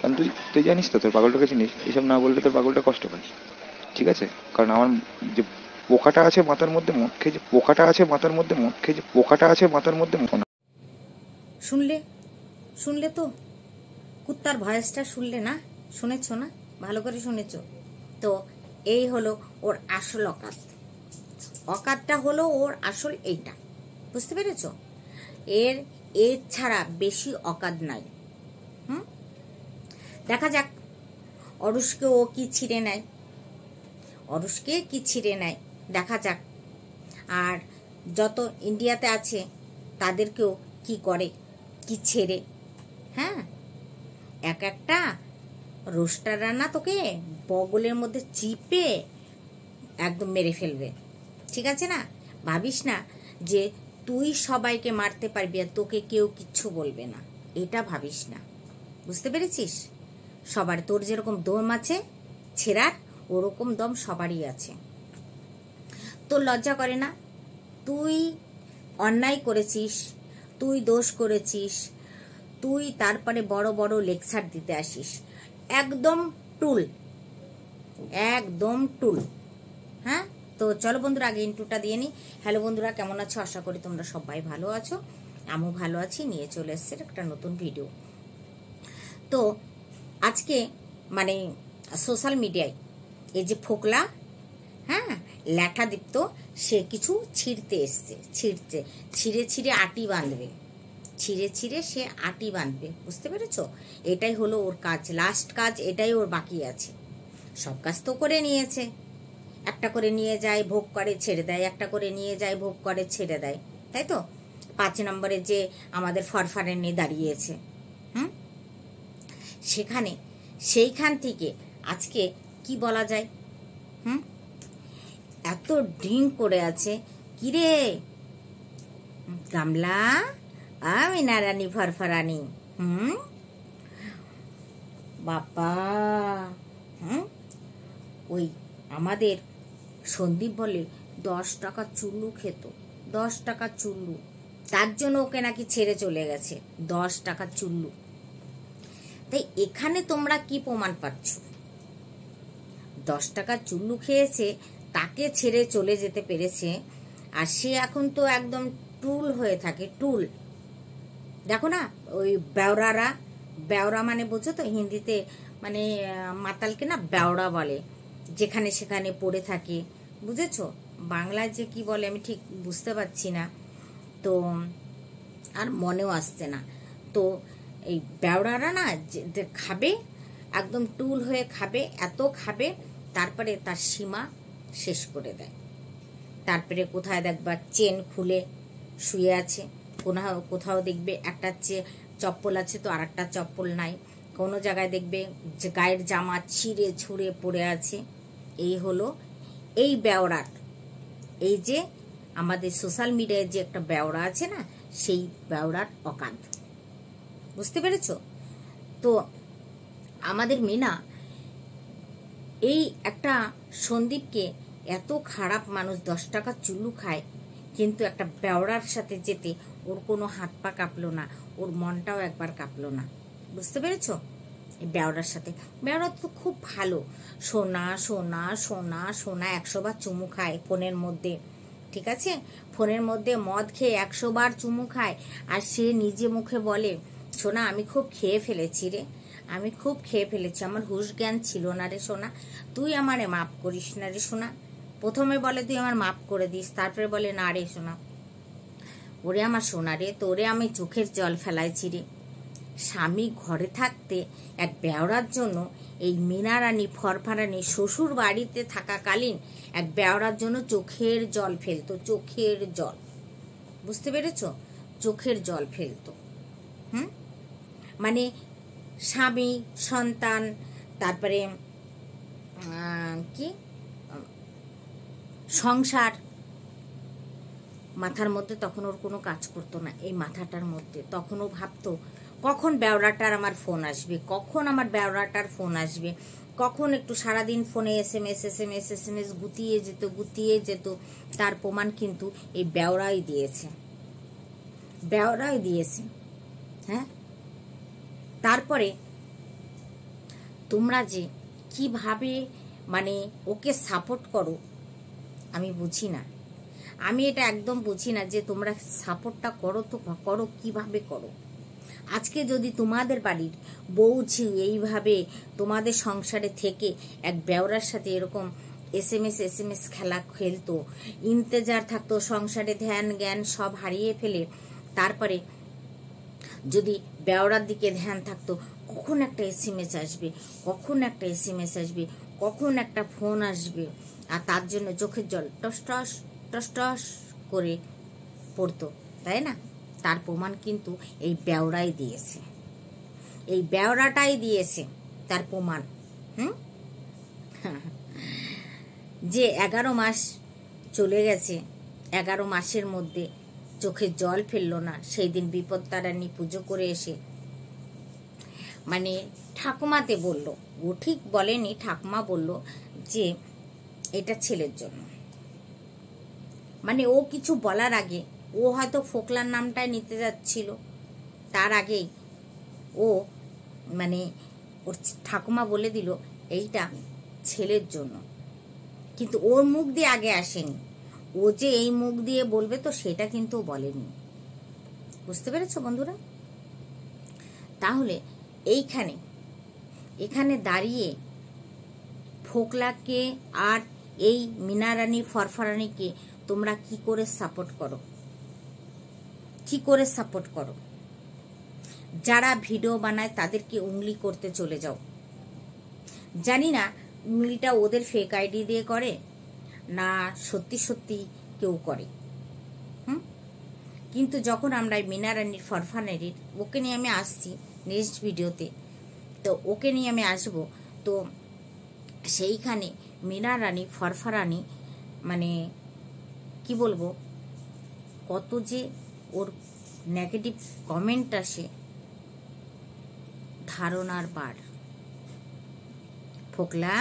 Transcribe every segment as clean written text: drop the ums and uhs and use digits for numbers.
কারণ তুই তুই জানিস তো, তোর পাগলটাকে চিনিস, এইসব না বললে তোর পাগলটা কষ্ট পায়, ঠিক আছে? কারণ আমার যে পোকাটা আছে মাথার মধ্যে, মদ খেয়ে যে পোকাটা আছে মাথার মধ্যে, মদ খেয়ে যে পোকাটা আছে মাথার মধ্যে। শুনলে শুনলে তো কুত্তার ভয়েসটা শুনলে না? শুনেছো না? ভালো করে শুনেছো তো? এই হলো ওর আসল অকাত। অকাতটা হলো ওর আসল এইটা, বুঝতে পেরেছ? এর এর ছাড়া বেশি অকাত নাই। দেখা যাক অরুষকে ও কি ছিঁড়ে নেয়, অরুষকে কি ছিঁড়ে নেয় দেখা যাক। আর যত ইন্ডিয়াতে আছে তাদেরকেও কি করে, কি ছেড়ে। হ্যাঁ, এক একটা রোস্টাররা না তোকে বগলের মধ্যে চিপে একদম মেরে ফেলবে, ঠিক আছে না? ভাবিস না যে তুই সবাইকে মারতে পারবি আর তোকে কেউ কিচ্ছু বলবে না, এটা ভাবিস না, বুঝতে পেরেছিস? সবার তোর যেরকম দম আছে ছেঁড়ার, ওরকম দম সবারই আছে। তোর লজ্জা করে না? তুই অন্যায় করেছিস, তুই দোষ করেছিস, তুই তারপরে বড় বড় লেকচার দিতে আসিস। একদম টুল, একদম টুল। হ্যাঁ, তো চলো বন্ধুরা আগে ইন্ট্রোটা দিয়ে নি। হ্যালো বন্ধুরা, কেমন আছো? আশা করি তোমরা সবাই ভালো আছো, আমিও ভালো আছি। নিয়ে চলে এসছে একটা নতুন ভিডিও। তো আজকে মানে সোশ্যাল মিডিয়ায় এই যে ফোকলা, হ্যাঁ, ল্যাঠাদীপ্ত, সে কিছু ছিঁড়তে এসছে, ছিঁড়ে ছিঁড়ে আটি বাঁধবে, ছিঁড়ে ছিঁড়ে সে আটি বাঁধবে, বুঝতে পেরেছো? এটাই হলো ওর কাজ, লাস্ট কাজ এটাই ওর বাকি আছে। সব কাজ তো করে নিয়েছে, একটা করে নিয়ে যায় ভোগ করে ছেড়ে দেয়, একটা করে নিয়ে যায় ভোগ করে ছেড়ে দেয়, তাই তো? 5 নম্বরে যে আমাদের ফরফারে নিয়ে দাঁড়িয়েছে, সেখানে সেইখান থেকে আজকে কি বলা যায়, এত ড্রিঙ্ক করে আছে। কিরে গামলা, আমি নারানি ফরফরানি, বাবা, ওই আমাদের সন্দীপ বলে 10 টাকা চুল্লু খেত, 10 টাকা চুল্লু, তার জন্য ওকে নাকি ছেড়ে চলে গেছে 10 টাকা চুল্লু। তাই এখানে তোমরা কি প্রমাণ পাচ্ছ? 10 টাকা চুল্লু খেয়েছে, তাকে ছেড়ে চলে যেতে পেরেছে, আর সে এখন তো একদম টুল হয়ে থাকে, টুল। দেখো না ওই বেওরারা, বেওরা মানে বোঝো তো হিন্দিতে, মানে মাতালকে না বেওরা বলে, যেখানে সেখানে পড়ে থাকে, বুঝেছো? বাংলায় যে কি বলে আমি ঠিক বুঝতে পারছি না, তো আর মনেও আসছে না। তো এই বেওরারা না খাবে, একদম টুল হয়ে খাবে, এত খাবে, তারপরে তার সীমা শেষ করে দেয়। তারপরে কোথায় দেখবা চেন খুলে শুয়ে আছে, কোথাও দেখবে একটা চপ্পল আছে তো আর একটা চপ্পল নাই, কোনো জায়গায় দেখবে যে গায়ের জামা ছিঁড়ে ছুঁড়ে পড়ে আছে। এই হলো এই বেওরার, এই যে আমাদের সোশ্যাল মিডিয়ায় যে একটা বেওরা আছে না, সেই বেওরার অকাত, বুঝতে পেরেছো? তো আমাদের মিনা এই একটা সন্দীপকে, এত খারাপ মানুষ, 10 টাকা চুল্লু খায়, কিন্তু একটা বেওড়ার সাথে যেতে ওর কোনো হাত পা কাঁপলো না, ওর মনটাও একবার কাঁপলো না, বুঝতে পেরেছো? এই বেওড়ার সাথে, বেওড়া তো খুব ভালো, সোনা সোনা সোনা সোনা 100 বার চুমু খায় ফোনের মধ্যে, ঠিক আছে? ফোনের মধ্যে মদ খেয়ে 100 বার চুমু খায়, আর সে নিজে মুখে বলে, সোনা আমি খুব খেয়ে ফেলেছি রে, আমি খুব খেয়ে ফেলেছি, আমার হুঁশ জ্ঞান ছিল না রে সোনা, তুই আমারে মাফ করিস না রে সোনা। প্রথমে বলে তুই আমার মাফ করে দিস, তারপরে বলে না রে সোনা, ওরে আমার সোনা রে, তোরে আমি চোখের জল ফেলাইছি রে। স্বামী ঘরে থাকতে এক বেওড়ার জন্য, এই মিনা রানী ফরফরানি শ্বশুর বাড়িতে থাকাকালীন এক বেওড়ার জন্য চোখের জল ফেলতো, চোখের জল, বুঝতে পেরেছ? চোখের জল ফেলতো। মানে স্বামী সন্তান, তারপরে কি সংসার, মাথার মধ্যে তখন ওর কোনো কাজ করতো না, এই মাথাটার মধ্যে তখন ও ভাবতো কখন বেওড়াটার আমার ফোন আসবে, কখন আমার বেওড়াটার ফোন আসবে, কখন একটু সারাদিন ফোনে এসএমএস গুতিয়ে যেত। তার প্রমাণ কিন্তু এই বেওড়াই দিয়েছে, বেওড়াই দিয়েছে। হ্যাঁ, তারপরে তোমরা যে কিভাবে মানে ওকে সাপোর্ট করো আমি বুঝি না। আমি এটা একদম বুঝি না যে তোমরা সাপোর্টটা করো তো করো কিভাবে করো। আজকে যদি তোমাদের বাড়ির বউ ঝিউ এইভাবে তোমাদের সংসারে থেকে এক বেওরার সাথে এরকম এসএমএস খেলা খেলতো, ইন্তেজার থাকতো, সংসারে ধ্যান জ্ঞান সব হারিয়ে ফেলে তারপরে যদি বেওরার দিকে ধ্যান থাকতো, কখন একটা এসএমএস আসবে, কখন একটা এসএমএস আসবে, কখন একটা ফোন আসবে, আর তার জন্য চোখের জল টস টস টস টস করে পড়তো, তাই না? তার প্রমাণ কিন্তু এই বেওরাই দিয়েছে, এই বেওরাটাই দিয়েছে তার প্রমাণ। যে 11 মাস চলে গেছে, 11 মাসের মধ্যে চোখে জল ফেললো না, সেই দিন বিপত্তারিণী পুজো করে এসে মানে ঠাকুমাতে বলল, ও ঠিক বলেনি, ঠাকুমা বলল যে এটা ছেলের জন্য। মানে ও কিছু বলার আগে, ও হয়তো ফোকলার নামটাই নিতে যাচ্ছিল, তার আগেই ও মানে ওর ঠাকুমা বলে দিল এইটা ছেলের জন্য। কিন্তু ওর মুখ দিয়ে আগে আসেনি, ও যে এই মুখ দিয়ে বলবে তো সেটা কিন্তু ও বলেনি। বুঝতে পেরেছো বন্ধুরা? তাহলে এখানে দাঁড়িয়ে ফোকলাকে আর এই মিনারানী ফরফরানিকে তোমরা কি করে সাপোর্ট করো, কি করে সাপোর্ট করো? যারা ভিডিও বানায় তাদেরকে উংলি করতে চলে যাও। জানি না উংলিটা ওদের ফেক আইডি দিয়ে করে না সত্যি সত্যি কেউ করে। কিন্তু যখন আমরা মিনারানীর ফরফরানির ওকে নিয়ে আমি আসছি নেক্সট ভিডিওতে, তো ওকে নিয়ে আমি আসব, তো সেইখানে মিনারানী ফরফরানি মানে কি বলবো, কত যে ওর নেগেটিভ কমেন্ট আসে ধারণার বার। ফোকলা,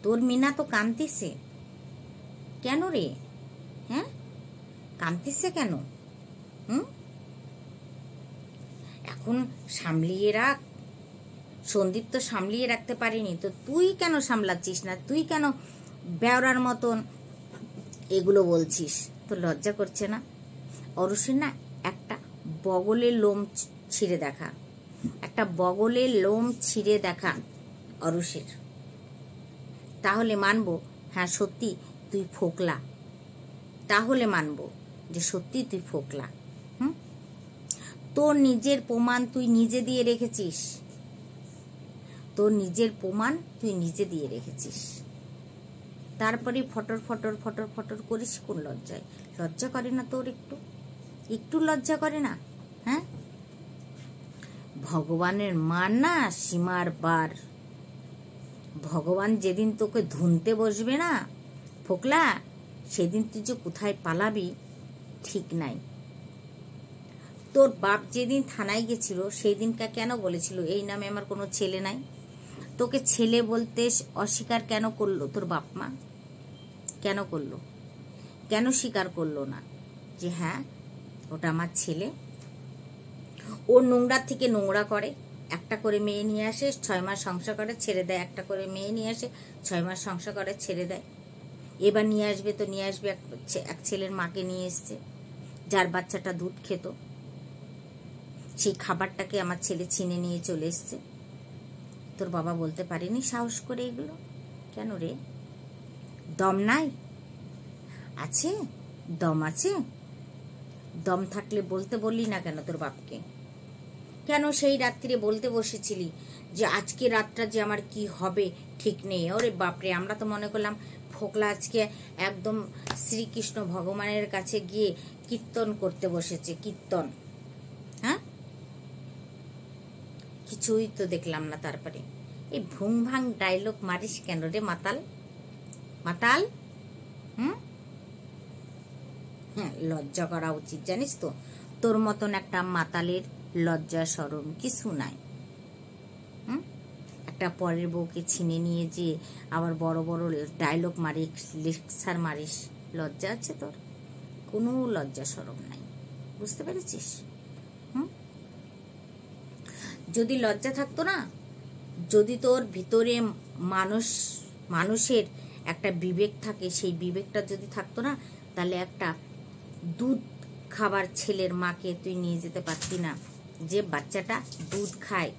তোর মিনা তো কাঁদতেছে কেন রে? হ্যাঁ, কাঁদতেছে কেন? এখন সামলিয়ে রাখ। সন্দীপ তো সামলিয়ে রাখতে পারিনি, তো তুই কেন সামলাচ্ছিস না? তুই কেন বেওরার মতন এগুলো বলছিস? তো লজ্জা করছে না? অরুষের না একটা বগলের লোম ছিঁড়ে দেখা, একটা বগলের লোম ছিঁড়ে দেখা অরুষের, তাহলে মানবো হ্যাঁ সত্যি তুই ফোকলা, তাহলে মানবো যে সত্যি তুই ফোকলা। তোর নিজের প্রমাণ তুই নিজে দিয়ে রেখেছিস, তোর নিজের প্রমাণ তুই নিজে দিয়ে রেখেছিস, তারপরে ফটর ফটর ফটর ফটর করিস কোন লজ্জায়? লজ্জা করে না তোর? একটু লজ্জা করে না? হ্যাঁ, ভগবানের মান না সীমার বার। ভগবান যেদিন তোকে ধুনতে বসবে না ফোকলা, সেদিন তুই যে কোথায় পালাবি ঠিক নাই। তোর বাপ যেদিন থানায় গেছিল সেই দিনটা কেন বলেছিল এই নামে আমার কোনো ছেলে নাই? তোকে ছেলে বলতে অস্বীকার কেন করলো তোর বাপ মা? কেন করলো? কেন স্বীকার করলো না যে হ্যাঁ ওটা আমার ছেলে? ও নোংরা থেকে নোংরা করে, একটা করে মেয়ে নিয়ে আসে 6 মাস সংসার করে ছেড়ে দেয়, একটা করে মেয়ে নিয়ে আসে 6 মাস সংসার করে ছেড়ে দেয়। এবার নিয়ে আসবে তো নিয়ে আসবে এক ছেলের মাকে নিয়ে এসছে, যার বাচ্চাটা দুধ খেত, সেই খাবারটাকে আমার ছেলে ছিনে নিয়ে চলে এসছে। তোর বাবা বলতে পারেনি সাহস করে এগুলো? কেন রে? দম নাই? আছে দম, আছে দম থাকলে বলতে বললি না কেন তোর বাপকে? কেন সেই রাত্রিরে বলতে বসেছিলি যে আজকে রাতটা যে আমার কি হবে ঠিক নেই? ওরে বাপরে, আমরা তো মনে করলাম ফোকলা আজকে একদম শ্রীকৃষ্ণ ভগবানের কাছে গিয়ে কীর্তন করতে বসেছে, কীর্তন। হ্যাঁ, কিছুই তো দেখলাম না। তারপরে এই ভুং ভাং ডায়লগ মারিস কেন রে মাতাল? মাতাল, হ্যাঁ, লজ্জা করা উচিত জানিস তো? তোর মতন একটা মাতালের লজ্জা শরম কিছু নাই। একটা পরের বউকে ছিনে নিয়ে যে আবার বড় বড় ডায়লগ মারিস, লেকচার মারিস, লজ্জা আছে তোর? কোনো লজ্জা শরম নাই। বুঝতে পেরেছিস? যদি লজ্জা থাকতো না যদি তোর ভিতরে মানুষের একটা বিবেক থাকে, সেই বিবেকটা যদি থাকতো না, তাহলে একটা দুধ খাবার ছেলের মাকে তুই নিয়ে যেতে পারতি না, যে বাচ্চাটা দুধ খায়,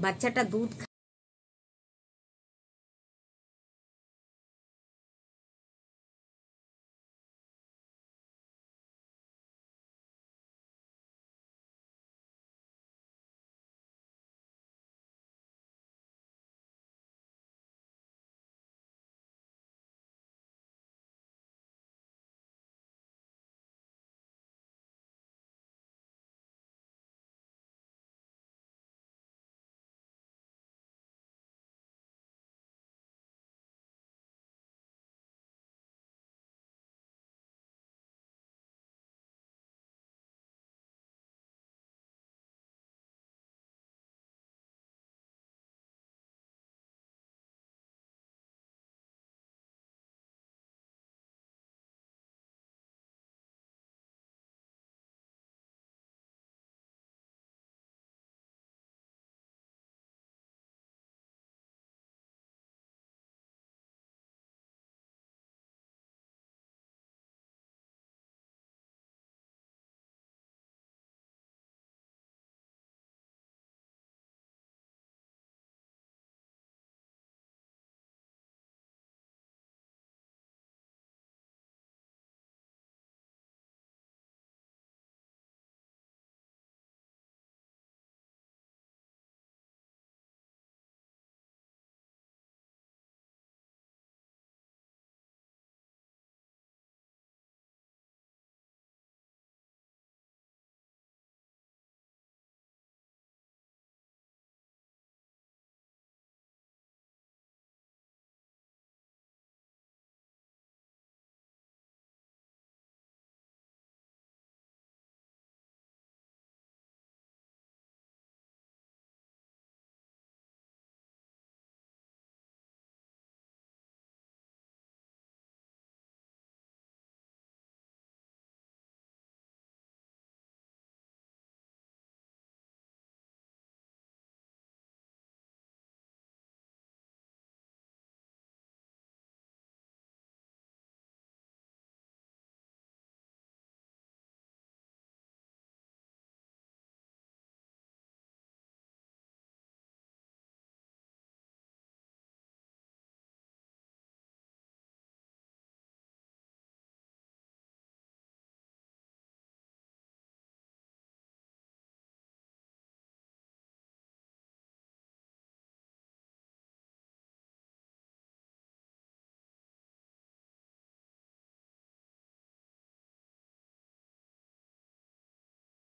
বাচ্চাটা দুধ